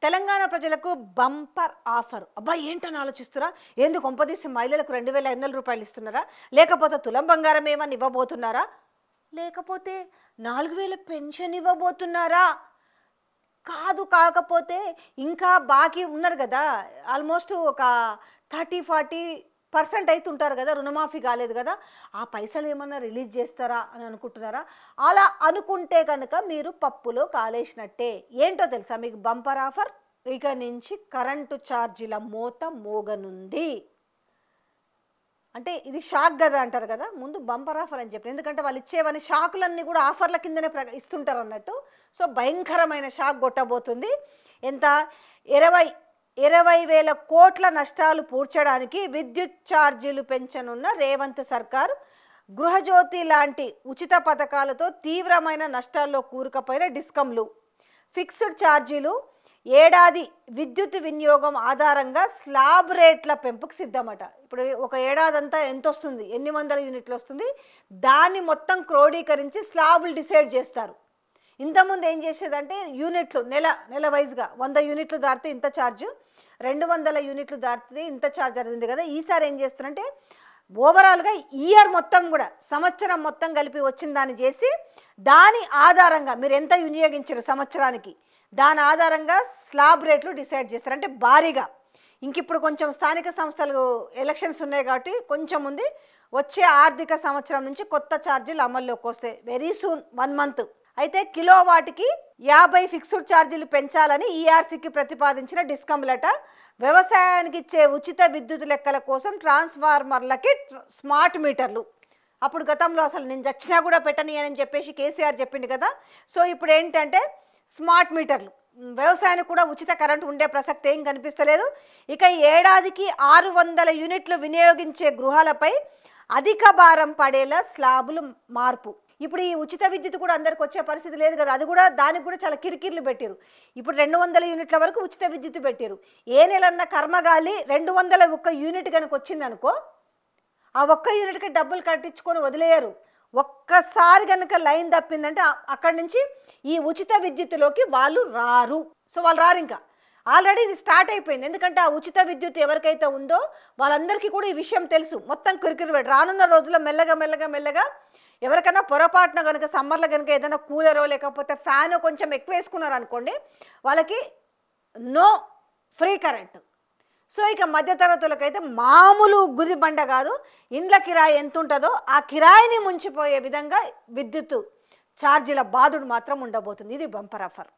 తెలంగాణ ప్రజలకు bumper offer. అబ్బా ఏంటని ఆలోచిస్తురా? ఏంది కొంపదీసి మహిళలకు 2500 రూపాయలు ఇస్తున్నారా? లేకపోతే తులం బంగారం ఏమని ఇవ్వబోతున్నారా? లేకపోతే 4000 పెన్షన్ ఇవ్వబోతున్నారా? కాకపోతే ఇంకా బాకీ ఉన్నారు కదా, ఆల్మోస్ట్ ఒక 30-40% అవుతుంటారు కదా, రుణమాఫీ కాలేదు కదా, ఆ పైసలు ఏమన్నా రిలీజ్ చేస్తారా అని అనుకుంటున్నారా? అలా అనుకుంటే కనుక మీరు పప్పులో కాలేసినట్టే. ఏంటో తెలుసా మీకు బంపర్ ఆఫర్? ఇక నుంచి కరెంటు ఛార్జీల మోత మోగనుంది. అంటే ఇది షాక్ కదా అంటారు కదా, ముందు బంపర్ ఆఫర్ అని చెప్పి, ఎందుకంటే వాళ్ళు ఇచ్చేవన్నీ షాకులన్నీ కూడా ఆఫర్ల కిందనే ఇస్తుంటారు అన్నట్టు. సో భయంకరమైన షాక్ కొట్టబోతుంది. ఎంత? 20,000 కోట్ల నష్టాలు పూడ్చడానికి విద్యుత్ ఛార్జీలు పెంచనున్న రేవంత్ సర్కార్ గృహజ్యోతి లాంటి ఉచిత పథకాలతో తీవ్రమైన నష్టాల్లో కూరుకుపోయిన డిస్కంలు ఫిక్స్డ్ ఛార్జీలు ఏడాది విద్యుత్ వినియోగం ఆధారంగా స్లాబ్ రేట్ల పెంపుకు సిద్ధమట. ఇప్పుడు ఒక ఏడాది అంతా ఎంత వస్తుంది, ఎన్ని వందల యూనిట్లు వస్తుంది, దాన్ని మొత్తం క్రోడీకరించి స్లాబులు డిసైడ్ చేస్తారు. ఇంతకుముందు ఏం చేసేదంటే యూనిట్లు నెల వైజ్గా 100 యూనిట్లు దాటితే ఇంత ఛార్జు, 200 యూనిట్లు దాటితే ఇంత ఛార్జ్ అవుతుంది కదా. ఈసారి ఏం చేస్తారంటే ఓవరాల్గా ఇయర్ మొత్తం కూడా, సంవత్సరం మొత్తం కలిపి వచ్చిన దాన్ని చేసి దాని ఆధారంగా మీరు ఎంత వినియోగించారు సంవత్సరానికి, దాని ఆధారంగా స్లాబ్ రేట్లు డిసైడ్ చేస్తారు. అంటే భారీగా ఇప్పుడు కొంచెం స్థానిక సంస్థలు ఎలక్షన్స్ ఉన్నాయి కాబట్టి కొంచెం ఉంది, వచ్చే ఆర్థిక సంవత్సరం నుంచి కొత్త ఛార్జీలు అమల్లోకి వస్తాయి. Very soon, 1 month. అయితే కిలోవాట్కి 50 ఫిక్స్డ్ ఛార్జీలు పెంచాలని ఈఆర్సీకి ప్రతిపాదించిన డిస్కంలట. వ్యవసాయానికి ఇచ్చే ఉచిత విద్యుత్ లెక్కల కోసం ట్రాన్స్ఫార్మర్లకి స్మార్ట్ మీటర్లు. అప్పుడు గతంలో అసలు నేను చచ్చినా కూడా పెట్టని అని చెప్పేసి కేసీఆర్ చెప్పింది కదా. సో ఇప్పుడు ఏంటంటే స్మార్ట్ మీటర్లు, వ్యవసాయానికి కూడా ఉచిత కరెంటు ఉండే ప్రసక్తి ఏం కనిపిస్తలేదు. ఇక ఏడాదికి 600 యూనిట్లు వినియోగించే గృహాలపై అధిక భారం పడేలా స్లాబులు మార్పు. ఇప్పుడు ఈ ఉచిత విద్యుత్ కూడా అందరికి వచ్చే పరిస్థితి లేదు కదా, అది కూడా దానికి కూడా చాలా కిరికిర్లు పెట్టారు. ఇప్పుడు 200 యూనిట్ల వరకు ఉచిత విద్యుత్ పెట్టారు. ఏ నెలన్నా కర్మగాలి 201 యూనిట్ కనుక వచ్చిందనుకో, ఆ 1 యూనిట్కి డబ్బులు కట్టించుకొని వదిలేయరు. ఒక్కసారి కనుక లైన్ తప్పిందంటే అక్కడి నుంచి ఈ ఉచిత విద్యుత్తులోకి వాళ్ళు రారు. సో వాళ్ళు రారు. ఇంకా ఆల్రెడీ ఇది స్టార్ట్ అయిపోయింది. ఎందుకంటే ఆ ఉచిత విద్యుత్ ఎవరికైతే ఉందో వాళ్ళందరికీ కూడా ఈ విషయం తెలుసు. మొత్తం కిరికిరి రానున్న రోజుల్లో మెల్లగా ఎవరికైనా పొరపాటున కనుక సమ్మర్లో కనుక ఏదైనా కూలరో లేకపోతే ఫ్యానో కొంచెం ఎక్కువ వేసుకున్నారు అనుకోండి, వాళ్ళకి నో ఫ్రీ కరెంట్. సో ఇక మధ్యతరగతులకైతే మామూలు గుది బండ కాదు, ఇండ్ల కిరాయి ఎంత ఉంటుందో ఆ కిరాయిని ముంచిపోయే విధంగా విద్యుత్ ఛార్జీల బాధుడు మాత్రం ఉండబోతుంది. ఇది బంపర్ ఆఫర్.